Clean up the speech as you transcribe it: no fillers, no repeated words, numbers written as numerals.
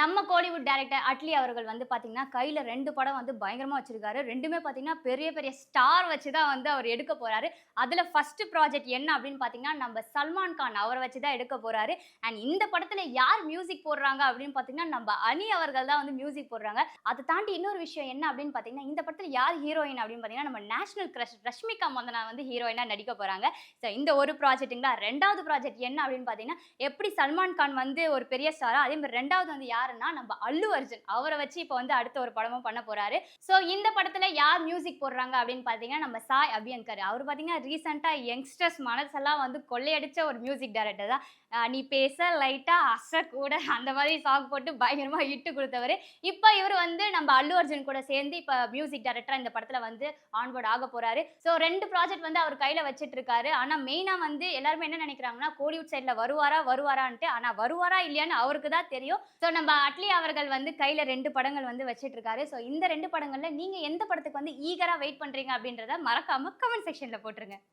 நம்ம கோலிவுட் டைரக்டர் அட்லி அவர்கள் வந்து பார்த்தீங்கன்னா, கையில 2 படம் வந்து பயங்கரமா வச்சிருக்காரு. 2மே பார்த்தீங்கன்னா, பெரிய பெரிய ஸ்டார் வச்சு தான் வந்து அவர் எடுக்க போறாரு. அதுல ஃபர்ஸ்ட் ப்ராஜெக்ட் என்ன அப்படின்னு பார்த்தீங்கன்னா, நம்ம சல்மான் கான் அவர வச்சு தான் எடுக்க போறாரு. அண்ட் இந்த படத்துல யார் மியூசிக் போடுறாங்க அப்படின்னு பார்த்தீங்கன்னா, நம்ம அனி அவர்கள் தான் வந்து மியூசிக் போடுறாங்க. அத தாண்டி இன்னொரு விஷயம் என்ன அப்படின்னு பார்த்தீங்கன்னா, இந்த படத்துல யார் ஹீரோயின் அப்படின்னு பார்த்தீங்கன்னா, நம்ம நேஷனல் கிரஷ் ரஷ்மிகா மந்தனா வந்து ஹீரோயினா நடிக்க போறாங்க. ஸோ இந்த ஒரு ப்ராஜெக்ட்டுங்களா. 2வது ப்ராஜெக்ட் என்ன அப்படின்னு பார்த்தீங்கன்னா, எப்படி சல்மான் கான் வந்து ஒரு பெரிய ஸ்டாரோ, அதே மாரி 2வது வந்து யாருன்னா, நம்ம அல்லு அர்ஜுன். அவர வச்சு இப்ப வந்து அடுத்த ஒரு படமும் பண்ண போறாரு. சோ இந்த படத்துல யார் மியூசிக் போடுறாங்க அப்படின்னு பார்த்தீங்கன்னா, நம்ம சாய் அபியங்கர். அவரு பார்த்தீங்கன்னா, ரீசென்ட்டா யங்ஸ்டர்ஸ் மனசெல்லாம் வந்து கொள்ளையடிச்ச ஒரு மியூசிக் டைரக்டர் தான். "நீ பேச லைட்டா அசக்கூட" அந்த மாதிரி சாங் போட்டு பயங்கரமா ஹிட் குடுத்தவரு. இப்ப இவரு வந்து நம்ம அல்லு அர்ஜுன் கூட சேர்ந்து இப்ப மியூசிக் டைரக்டரா இந்த படத்துல வந்து ஆன்போர்ட் ஆக போறாரு. சோ 2 ப்ராஜெக்ட் வந்து அவர் கையில வச்சிட்டு இருக்காரு. ஆனா மெயினா வந்து எல்லாருமே என்ன நினைக்கிறாங்கன்னா, கோலிவுட் சைடுல வருவாரான்ட்டு. ஆனா வருவாரா இல்லையான்னு அவருக்கு தான் தெரியும். சோ நம்ம அட்லி அவர்கள் வந்து கையில 2 படங்கள் வந்து வச்சிட்டு இருக்காரு. சோ இந்த 2 படங்கள்ல நீங்க எந்த படத்துக்கு வந்து ஈகரா வெயிட் பண்றீங்க அப்படின்றத மறக்காம கமெண்ட் செக்ஷன்ல போட்டுருங்க.